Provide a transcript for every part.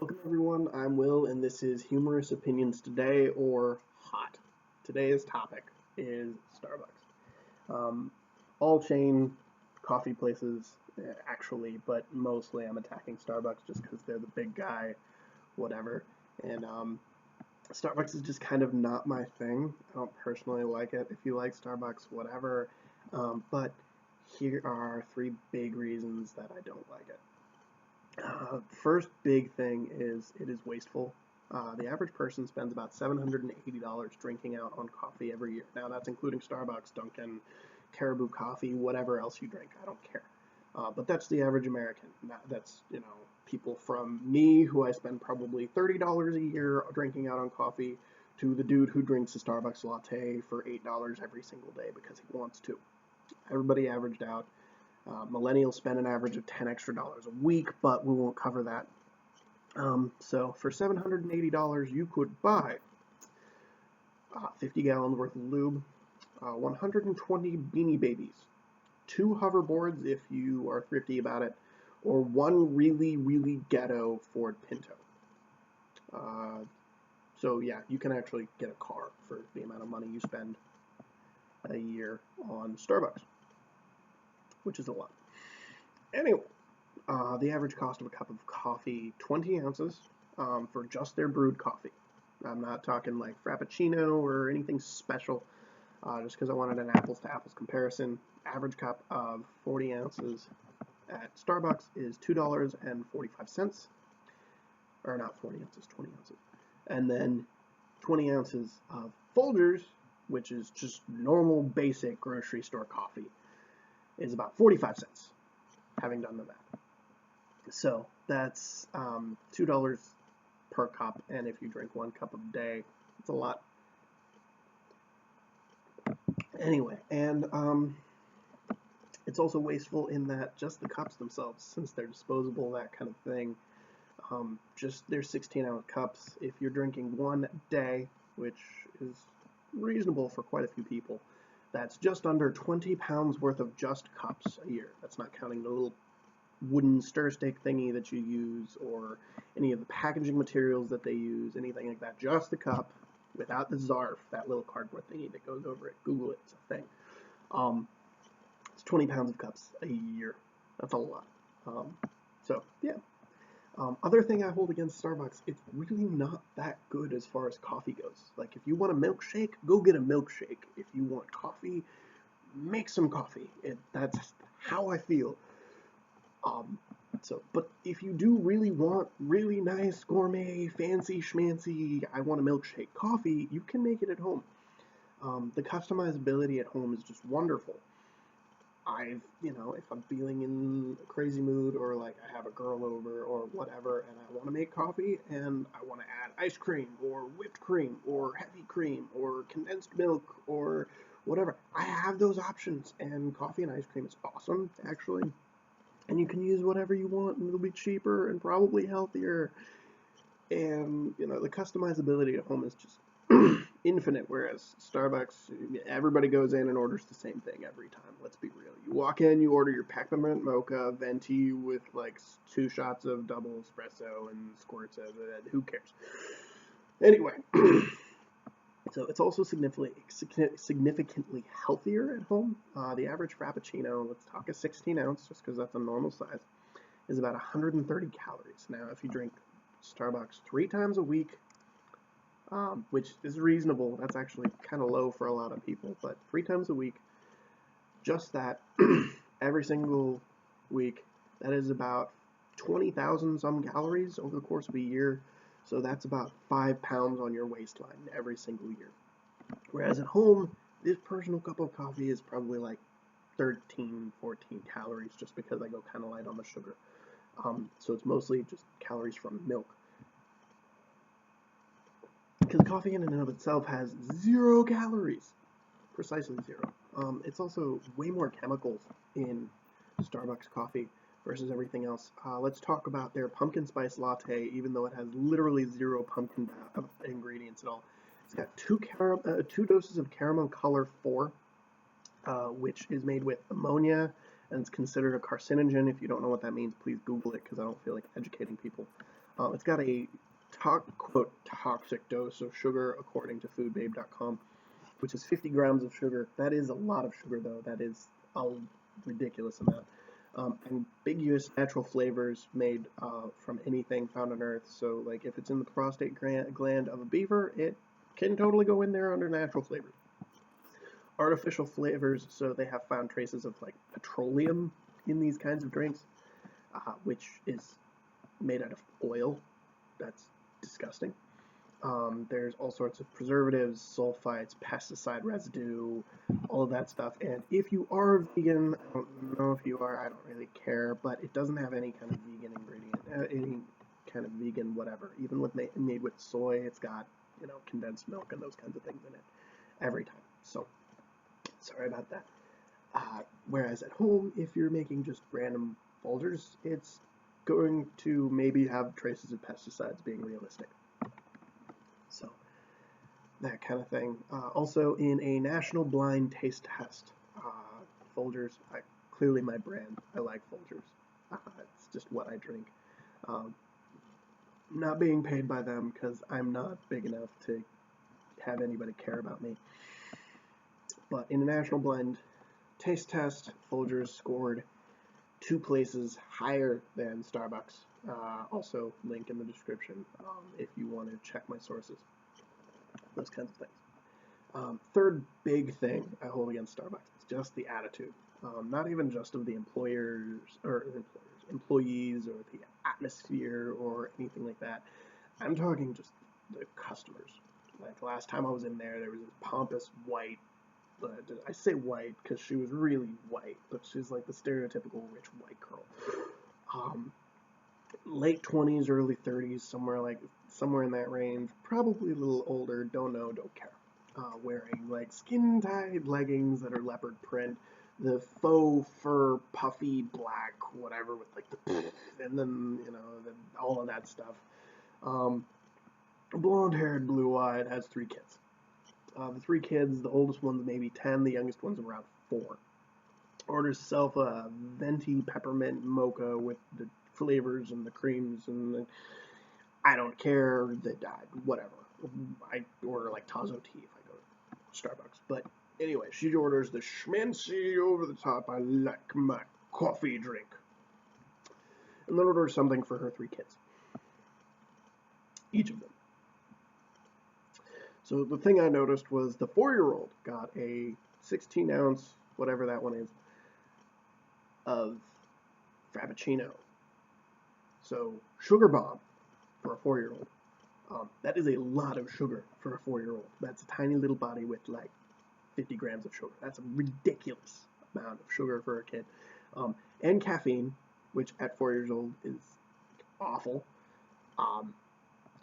Welcome everyone, I'm Will, and this is Humorous Opinions Today, or Hot. Today's topic is Starbucks. All chain coffee places, actually, but mostly I'm attacking Starbucks just because they're the big guy, whatever. And Starbucks is just kind of not my thing. I don't personally like it. If you like Starbucks, whatever. But here are three big reasons that I don't like it. First big thing is it is wasteful. The average person spends about $780 drinking out on coffee every year. Now that's including Starbucks, Dunkin', Caribou Coffee, whatever else you drink. I don't care. But that's the average American. That's people from me who I spend probably $30 a year drinking out on coffee, to the dude who drinks a Starbucks latte for $8 every single day because he wants to. Everybody averaged out. Millennials spend an average of $10 extra a week, but we won't cover that. So for $780, you could buy 50 gallons worth of lube, 120 Beanie Babies, 2 hoverboards if you are thrifty about it, or 1 really, really ghetto Ford Pinto. So yeah, you can actually get a car for the amount of money you spend a year on Starbucks, which is a lot. Anyway, the average cost of a cup of coffee, 20 ounces for just their brewed coffee. I'm not talking like Frappuccino or anything special, just because I wanted an apples to apples comparison. Average cup of 40 ounces at Starbucks is $2.45, or not 40 ounces, 20 ounces. And then 20 ounces of Folgers, which is just normal basic grocery store coffee, is about 45 cents, having done the math. So that's $2 per cup, and if you drink 1 cup a day, it's a lot. Anyway, and it's also wasteful in that just the cups themselves, since they're disposable, that kind of thing, just they're 16-ounce cups. If you're drinking 1 a day, which is reasonable for quite a few people, that's just under 20 pounds worth of just cups a year. That's not counting the little wooden stir stick thingy that you use, or any of the packaging materials that they use, anything like that. Just the cup, without the zarf, that little cardboard thingy that goes over it. Google it, it's a thing. It's 20 pounds of cups a year. That's a lot. So yeah. Other thing I hold against Starbucks, it's really not that good as far as coffee goes. Like, if you want a milkshake, go get a milkshake. If you want coffee, make some coffee. That's how I feel. But if you do really want really nice, gourmet, fancy schmancy, I want a milkshake coffee, you can make it at home. The customizability at home is just wonderful. If I'm feeling in a crazy mood, or like I have a girl over or whatever, and I want to make coffee and I want to add ice cream or whipped cream or heavy cream or condensed milk or whatever, I have those options, and coffee and ice cream is awesome, actually. And you can use whatever you want, and it'll be cheaper and probably healthier. And the customizability at home is just infinite, whereas Starbucks, everybody goes in and orders the same thing every time. Let's be real. You walk in, you order your peppermint mocha venti with like 2 shots of double espresso and squirts of it. Who cares? Anyway, so it's also significantly healthier at home. The average Frappuccino, let's talk a 16 ounce, just because that's a normal size, is about 130 calories. Now, if you drink Starbucks 3 times a week, which is reasonable, that's actually kind of low for a lot of people, but 3 times a week, just that, every single week, that is about 20,000 some calories over the course of a year. So that's about 5 pounds on your waistline every single year. Whereas at home, this personal cup of coffee is probably like 13, 14 calories, just because I go kind of light on the sugar. So it's mostly just calories from milk. Because coffee in and of itself has 0 calories. Precisely 0. It's also way more chemicals in Starbucks coffee versus everything else. Let's talk about their pumpkin spice latte, even though it has literally 0 pumpkin ingredients at all. It's got 2 doses of caramel color 4, which is made with ammonia, and it's considered a carcinogen. If you don't know what that means, please Google it, because I don't feel like educating people. It's got a quote toxic dose of sugar according to foodbabe.com, which is 50 grams of sugar. That is a lot of sugar, though. That is a ridiculous amount. Ambiguous natural flavors made from anything found on Earth. So, like, if it's in the prostate gland of a beaver, it can totally go in there under natural flavors. Artificial flavors, so they have found traces of, like, petroleum in these kinds of drinks, which is made out of oil. That's disgusting. There's all sorts of preservatives, sulfites, pesticide residue, all of that stuff. And if you are vegan, I don't know if you are, I don't really care, but it doesn't have any kind of vegan ingredient, any kind of vegan whatever. Even with made with soy, it's got, condensed milk and those kinds of things in it every time. So, sorry about that. Whereas at home, if you're making just random Folgers, it's going to maybe have traces of pesticides, being realistic. So, that kind of thing. Also, in a national blind taste test, Folgers, clearly my brand. I like Folgers. It's just what I drink. Not being paid by them because I'm not big enough to have anybody care about me. But in a national blind taste test, Folgers scored 2 places higher than Starbucks. Also, link in the description if you want to check my sources. Those kinds of things. Third big thing I hold against Starbucks is just the attitude. Not even just of the employees or the atmosphere or anything like that. I'm talking just the customers. Like last time I was in there, there was this pompous white. I say white because she was really white, but she's like the stereotypical rich white girl. Late 20s, early 30s, somewhere in that range, probably a little older, don't know, don't care. Wearing like skin-tight leggings that are leopard print, the faux fur puffy black whatever with like the and then all of that stuff. Blonde-haired, blue-eyed, has 3 kids. The 3 kids, the oldest one's maybe 10, the youngest one's around 4. Orders herself a venti peppermint mocha with the flavors and the creams I don't care, whatever. I order like Tazo tea if I go to Starbucks. But anyway, she orders the schmancy over the top, I like my coffee drink. And then orders something for her 3 kids. Each of them. So the thing I noticed was the 4-year-old got a 16-ounce, whatever that one is, of Frappuccino. So, sugar bomb for a 4-year-old. That is a lot of sugar for a 4-year-old. That's a tiny little body with like 50 grams of sugar. That's a ridiculous amount of sugar for a kid. And caffeine, which at 4 years old is awful.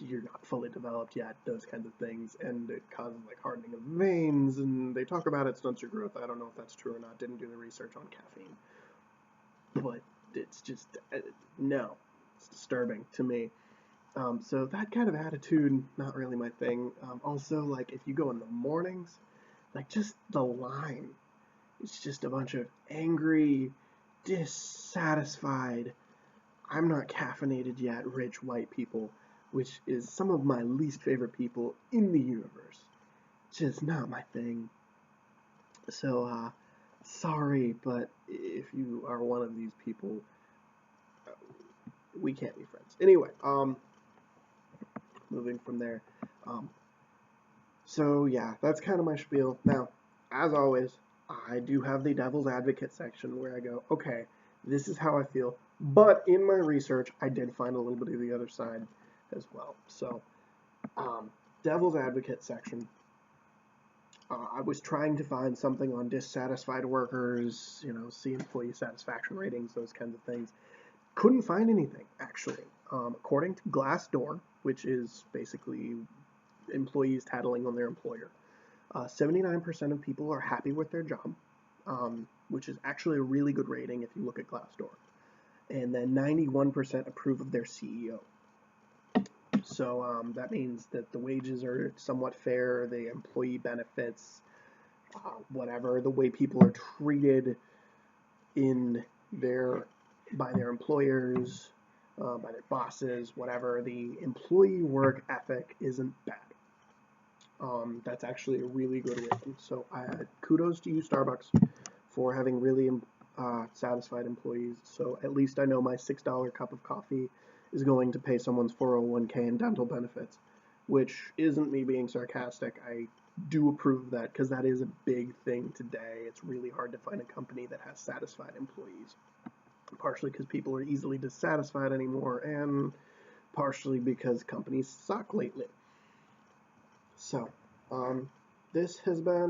You're not fully developed yet, those kinds of things, and it causes like hardening of veins, and they talk about it stunts your growth. I don't know if that's true or not. Didn't do the research on caffeine. But it's just, no. It's disturbing to me. So that kind of attitude, not really my thing. Also, like, if you go in the mornings, like, just the line. It's just a bunch of angry, dissatisfied, I'm not caffeinated yet, rich white people, which is some of my least favorite people in the universe. Just not my thing. So, sorry, but if you are one of these people, we can't be friends. Anyway, moving from there. So yeah, that's kind of my spiel. Now, as always, I do have the devil's advocate section where I go, okay, this is how I feel, but in my research, I did find a little bit of the other side as well. So, devil's advocate section. I was trying to find something on dissatisfied workers, see employee satisfaction ratings, those kinds of things. Couldn't find anything, actually. According to Glassdoor, which is basically employees tattling on their employer, 79% of people are happy with their job, which is actually a really good rating if you look at Glassdoor. And then 91% approve of their CEO. So that means that the wages are somewhat fair, the employee benefits, whatever, the way people are treated by their employers, by their bosses, whatever. The employee work ethic isn't bad. That's actually a really good rating. So kudos to you, Starbucks, for having really satisfied employees. So at least I know my $6 cup of coffee is going to pay someone's 401k and dental benefits, which isn't me being sarcastic. I do approve that because that is a big thing today. It's really hard to find a company that has satisfied employees, partially because people are easily dissatisfied anymore, and partially because companies suck lately. So, this has been